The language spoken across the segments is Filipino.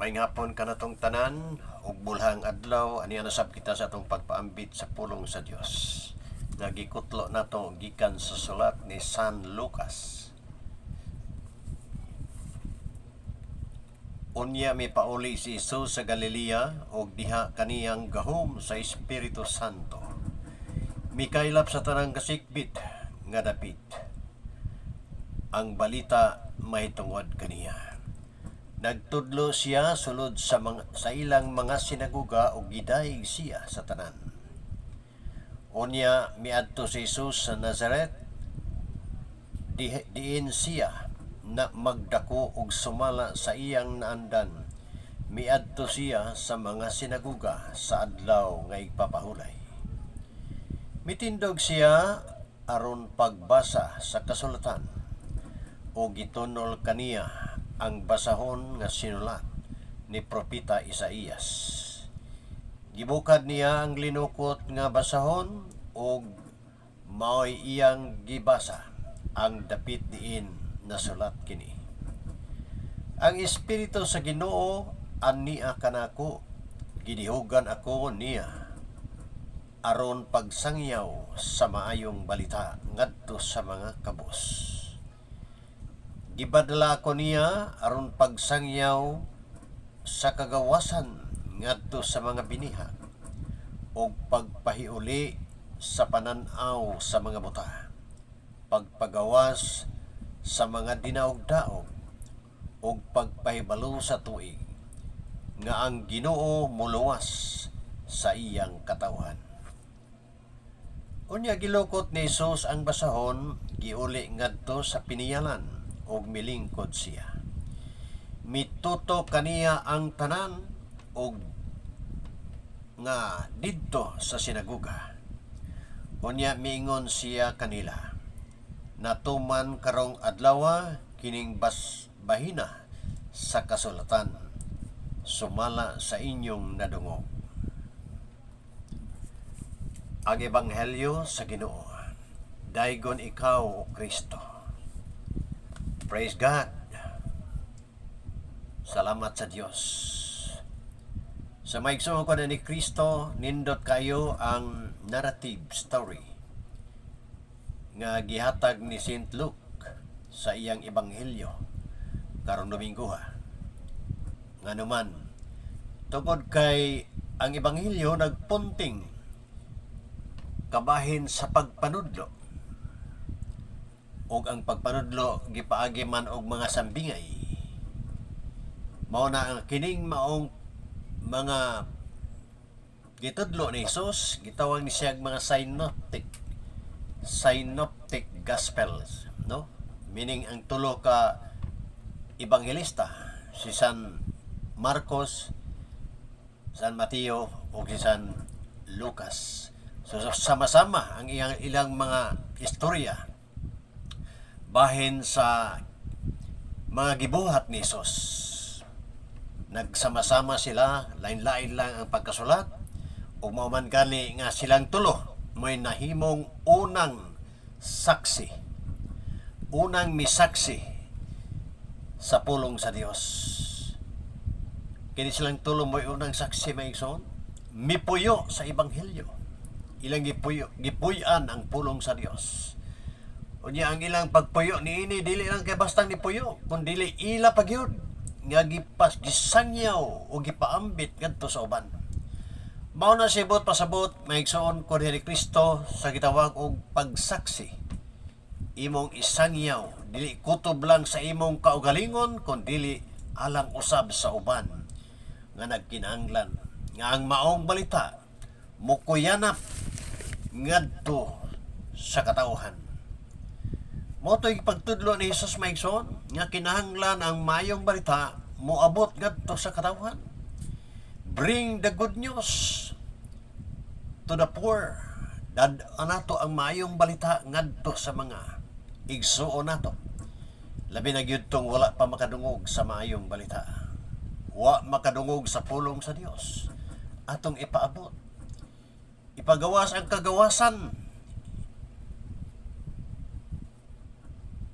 May ngapon ka na tong tanan, ug bulhang adlaw, aniya nasab kita sa atong pagpaambit sa pulong sa Dios. Nagikutlo na to gikan sa sulat ni San Lucas. Unya mi pauli si Jesus sa Galilea ug diha kaniyang gahom sa Espiritu Santo. Mikaylap sa tanang kasikbit nga dapit. Ang balita mahitungod kaniya. Nagtudlo siya sulod sa ilang mga sinaguga o gidayeg siya sa tanan. Unya miadto si Jesus sa Nazareth, diin siya na magdako og sumala sa iyang naandan. Miadto siya sa mga sinaguga sa adlaw nga igpapahulay. Mitindog siya aron pagbasa sa kasulatan o gitunol kaniya ang basahon nga sinulat ni Propeta Isaías. Gibukad niya ang linukot nga basahon o mao'y iyang gibasa ang dapit diin na sulat kini. Ang Espiritu sa Ginoo ania kanako, gidihugan ako niya aron pagsangyaw sa maayong balita ngadto sa mga kabus. Gibadala ko niya aron pagsangyaw sa kagawasan ngadto sa mga binihag o pagpahiuli sa pananaw sa mga buta, pagpagawas sa mga dinaog-daog o pagpahibalo sa tuig nga ang Ginoo muluwas sa iyang katawhan. Unya gilukot ni Jesus ang basahon, giuli ngadto sa piniyalan og milingkod siya. Mituto kaniya ang tanan og nga didto sa sinaguga. Unya miingon siya kanila, natuman karong adlaw kining bahina sa kasulatan, sumala sa inyong nadungog. Ang Ebanghelyo sa Ginoo. Daygon ikaw, O Kristo. Praise God. Salamat sa Dios. Sa maigsoon ko na ni Kristo, nindot kayo ang narrative story nga gihatag ni St. Luke sa iyang Ebanghelyo karong Domingo. Nga naman, tungod kay ang Ebanghelyo nagpunting kabahin sa pagpanudlo, og ang pagpanudlo gipaagi man og mga sambingay. Mao na ang kining maong mga gitudlo ni Jesus, gitawag ni siya mga synoptic gospels, no? Meaning ang tulo ka ebanghelista, si San Marcos, San Mateo ug si San Lucas. So sama-sama ang ilang mga istorya bahin sa mga gibuhat ni Jesus. Nagsama-sama sila, lain-lain lang ang pagkasulat, ug mao man gani nga silang tulo may nahimong unang saksi, unang misaksi sa pulong sa Dios. Kini silang tulo may unang saksi maigsoon, mipuyo sa Ebanghelyo. Ilang gipuy-an ang pulong sa Dios. Unya ang ilang pagpuyo niini dili lang kay bastang nipuyo, kundi dili ila pagyud nga gisangyaw o gipaambit ngadto sa uban. Mao na sibot pasabot maigsoon ko ni Kristo sa gitawag og pagsaksi. Imong isangyaw, dili kutob lang sa imong kaugalingon, kundi dili alang usab sa uban nga nagkinahanglan nga ang maong balita mukuyanap ngadto sa katawhan. Moto'y pagtudlo ni Jesus maigsoon nga kinahanglan ang mayong balita moabot ngadto sa katawhan. Bring the good news to the poor. Anato ang mayong balita ngadto sa mga igsuon nato. Labi na gyud tong wala pa makadungog sa mayong balita. Wa makadungog sa pulong sa Dios. Atong ipaabot. Ipagawas ang kagawasan.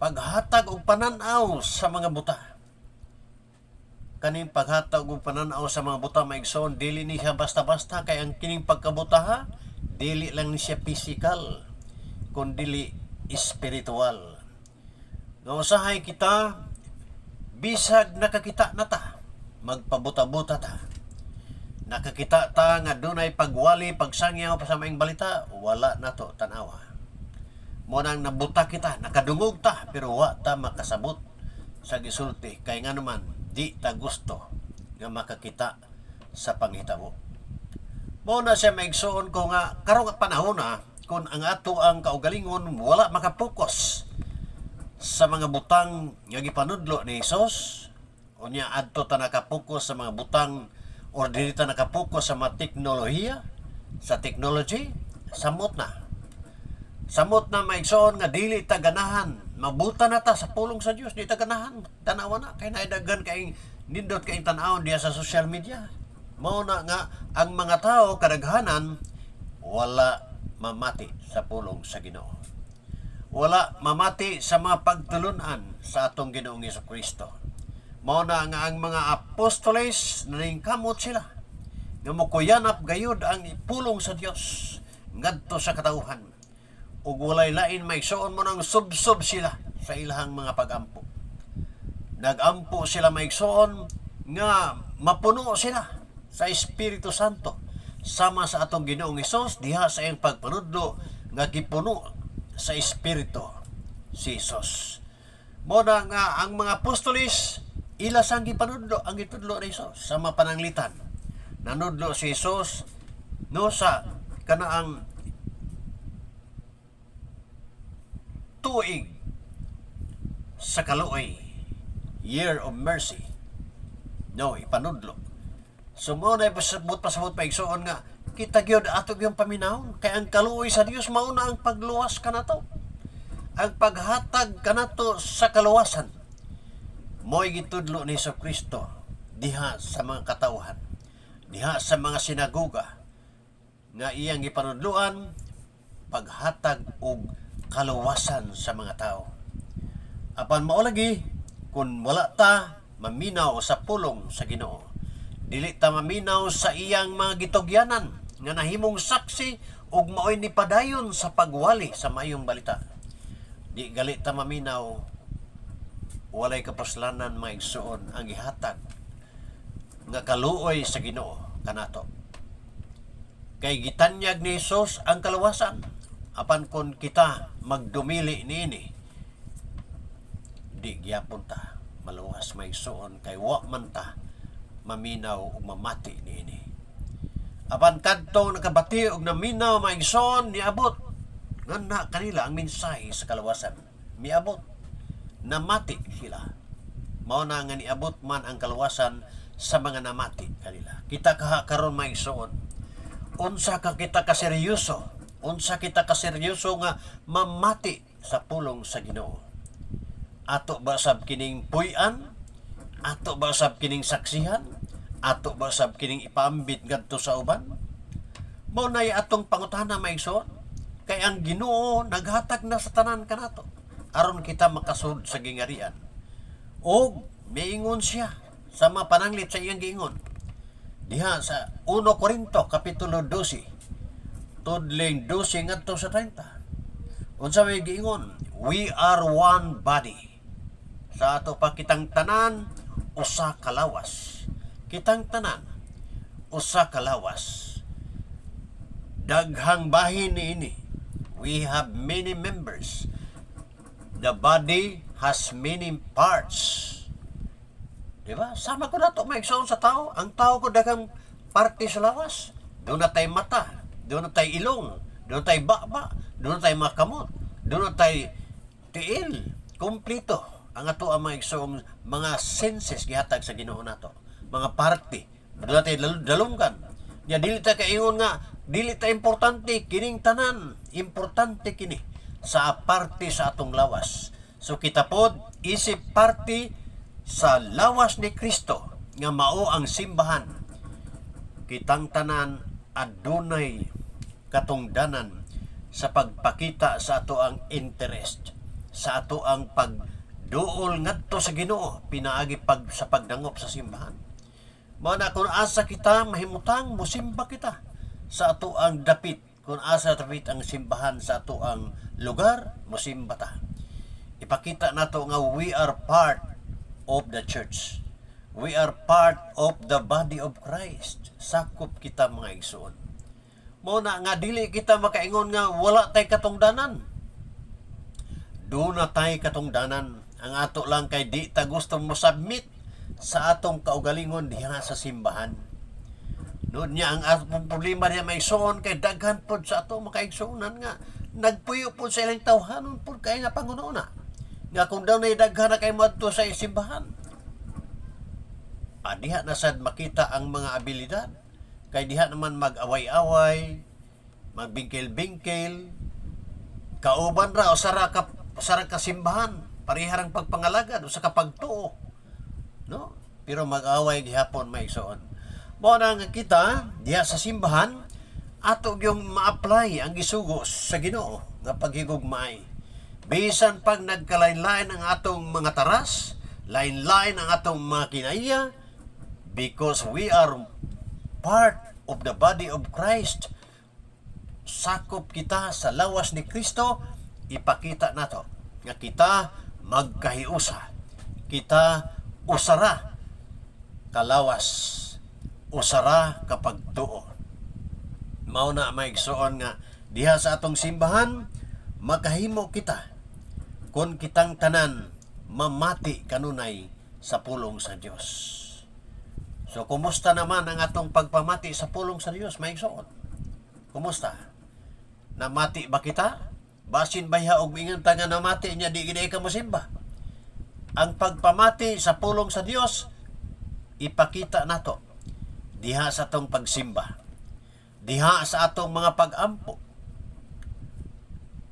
Paghatag og pananaw sa mga buta. kaning paghatag og pananaw sa mga butang maigsoon dili ni siya basta-basta, kay ang kining pagkabutaha dili lang ni siya physical kundi spiritual. Nga usahay kita bisag nakakita na ta, magpabuta-buta ta, nakakita ta nga dunay pagwali pagsangyaw pa sa maing balita, wala na to tanawa. Mo nang nabuta kita, nakadungog ta, pero wa ta makasabot sa gisulti, kay nga naman di ta gusto nga makakita sa panghitabo. Mo na siya maigsoon ko nga karong panahon na kung ang ato ang kaugalingon wala makapokus sa mga butang nga gipanudlo ni Hesus, unya adto ta nakapokus sa mga butang or dili ta nakapokus sa mga teknolohiya, sa technology, samot na maigsoon nga dili ta ganahan mabuta na ta sa pulong sa Dios, di ta ganahan tanawa na kay naidaghan kay nindot kay tan-awon diya sa social media. Mao na nga ang mga tao kadaghanan wala mamati sa pulong sa Ginoo, wala mamati sa mga pagtulunan sa atong Ginoong Jesucristo. Mao na nga ang mga apostoles naningkamot sila nga mokuyanap gayud ang pulong sa Dios ngadto sa katawhan, ug walay lain maigsoon mo nang subsob sila sa ilahang mga pagampo. Nagampo sila maigsoon nga mapuno sila sa Espiritu Santo sama sa atong Ginoong Hesus diha sa iyang pagpanudlo nga gipuno sa Espiritu si Hesus. Mo na nga ang mga apostoles ila sang gipanudlo ang gitudlo ni Hesus sa mga pananglitan. Nanudlo si Hesus no sa kanaang tuig sa kaluoy, year of mercy, no ipanudlo. So mo na pasabot paigsoon nga kita gyud ato yung paminaw, kay ang kaluoy sa Dios mao na ang pagluwas kanato, ang paghatag kanato sa kaluwasan. Mo'y gitudlo ni Jesucristo diha sa mga katawhan, diha sa mga sinagoga nga iyang ipanudluan paghatag og kaluwasan sa mga tao. Apan mao lagi kun wala ta maminaw sa pulong sa Ginoo, dili ta maminaw sa iyang mga gitugyanan nga nahimong saksi ug maoy ni padayon sa pagwali sa mayong balita, di gali ta maminaw, walay kapuslanan maigsoon ang gihatag nga kaluoy sa Ginoo kanato. Kay gitanyag ni Hesus ang kaluwasan, apan kon kita magdumili niini, di gyapon ta maluwas maigsoon, kay wa man ta maminaw ug mamati niini. Apan kadtong nakabati og naminaw maigsoon niabot nganna kanila ang mensahe sa kaluwasan, miabot namati sila. Mao na nga niabot man ang kaluwasan sa mga namati kanila. Kita karon maigsoon, unsa ka kita kaseryoso, unsa kita kaseryoso nga mamati sa pulong sa Ginoo. Ato ba sab kining puy-an? Ato ba sab kining saksihan? Ato ba sab kining ipaambit ngadto sa uban? Mao nay atong pangutana maigsoon, kay ang Ginoo naghatag na sa tanan kanato aron kita makasud sa gingarian. O miingon siya sa mga pananglit sa iyang giingon diha sa 1 Korinto kapitulo 12 tudling 12 ngadto sa 30. Unsa may giingon? We are one body. Sa ato pa kitang tanan usa ka lawas. Kitang tanan usa ka lawas. Daghang bahin niini. We have many members. The body has many parts. Diba? Sama ko na ito maigsoon sa tao. Ang tao ko daghang parte sa lawas. Doon na tayo mata, doon na tayo ilong, doon na tayo baba, doon na tayo makamot, doon na tayo tiil. Kumplito ang ato ang maigsoong mga senses gihatag sa Ginoo nato. Mga parte. Doon na tayo dalunggan. Ya dili ta kaingon nga dili ta importante kining tanan. Importante kini sa parte sa atong lawas. So kita pod isip parte sa lawas ni Kristo nga mao ang simbahan. Kitang tanan adunay katungdanan sa pagpakita sa ato ang interest, sa ato ang duol ngadto sa Ginoo pinaagi sa pagdangop sa simbahan. Mao na kung asa kita mahimutang mosimba kita sa ato ang dapit. Kung asa dapit ang simbahan sa ato ang lugar, mosimba ta. Ipakita nato nga we are part of the church. We are part of the body of Christ. Sakop kita mga igsoon. Mao na nga dili kita makaingon nga wala tay katungdanan. Doon na tay katungdanan. Ang ato lang kay di ta gusto mo submit sa atong kaugalingon diha sa simbahan. Noon niya ang atong problema niya may igsoon kay daghan pod sa atong makaigsuonan nga nagpuyo po sa ilang tawhanon po kay nga pangununa. Nga kung daw na daghan na kay moadto sa simbahan. Diha na sad makita ang mga abilidad. Kay diha naman mag-away-away, magbingkel-bingkel, kauban ra o sara ka simbahan, pariharang pagpangalagad o sa kapagtuo. No? Pero mag-away gihapon may igsoon. Mao na nga kita diha sa simbahan ato yung ma-apply ang gisugo sa Ginoo nga paghigugmay. Bisan pag nagkalain-lain ang atong mga taras, lain-lain ang atong mga kinaiya, because we are part of the body of Christ. Sakop kita sa lawas ni Kristo, ipakita nato nga kita magkahiusa. Kita usara kalawas, usara kapag tuo. Mao na maigsoon nga diha sa atong simbahan makahimo kita kung kitang tanan mamati kanunay sa pulong sa Dios. So kumusta naman ang atong pagpamati sa pulong sa Dios maigsoon? Kumusta? Namati ba kita? Basin bayha og ingon ta nga namati niya di gid ka mosimba. Ang pagpamati sa pulong sa Dios ipakita nato diha sa atong pagsimba, diha sa atong mga pag-ampo,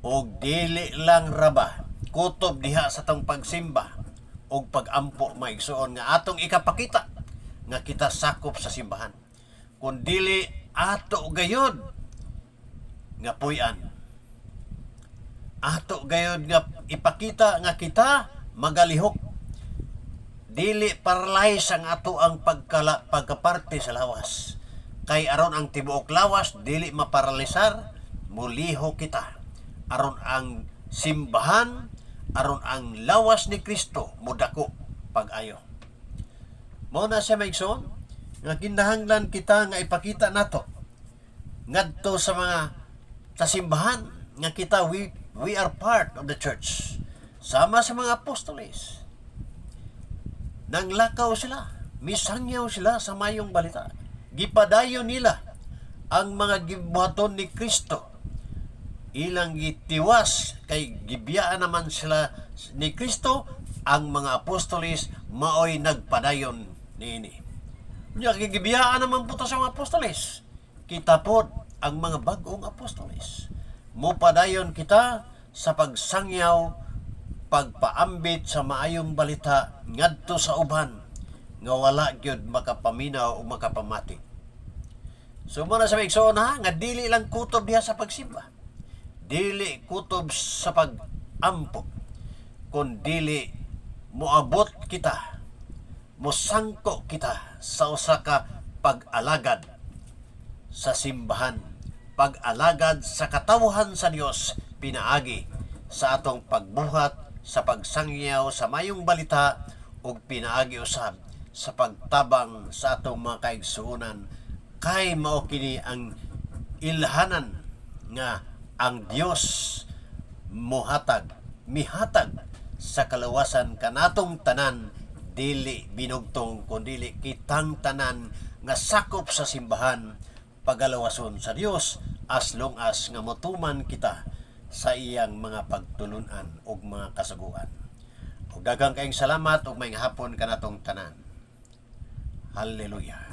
og dili lang raba kutob diha sa atong pagsimba og pag-ampo maigsoon nga atong ikapakita nga kita sakop sa simbahan, kun dili ato gayod nga puy-an, ato gayod nga ipakita nga kita magalihok, dili paralyze ang ato ang pagkaparte sa lawas. Kay aron ang tibuok lawas dili maparalisar, muliho kita. Aron ang simbahan, aron ang lawas ni Kristo mudako pag-ayo. Mao na siya maigsoon nga kinahanglan kita nga ipakita nato ngadto sa mga sa simbahan nga kita we are part of the church. Sama sa mga apostoles. Nanglakaw sila, misangyaw sila sa mayong balita. Gipadayon nila ang mga gibuhaton ni Kristo. Ilang gitiwas kay gibiyaan naman sila ni Kristo, ang mga apostoles maoy nagpadayon niini. Nya gibiyaan naman puto sa mga apostoles. Kita pod ang mga bag-ong apostoles. Mopadayon kita sa pagsangyaw, pagpaambit sa maayong balita ngadto sa uban nga wala gyud makapaminaw o makapamati. So mo na sa maigsoon ha, nga dili lang kutob diha sa pagsimba, dili kutob sa pag-ampo, kun dili moabot kita, mosangko kita sa usa ka pag-alagad sa simbahan, pag-alagad sa katawhan sa Dios pinaagi sa atong pagbuhat sa pagsangyaw sa mayong balita ug pinaagi usab sa pagtabang sa atong mga kaigsuonan, kay mao kini ang ilhanan nga ang Dios mihatag sa kalawasan kanatong tanan, dili binugtong kundi kitang tanan nga sakop sa simbahan pagalawason sa Dios, as long as nga motuman kita sa iyang mga pagtulunan ug mga kasuguan. Ug daghang kaayong salamat ug maayong hapon kanatong tanan. Hallelujah.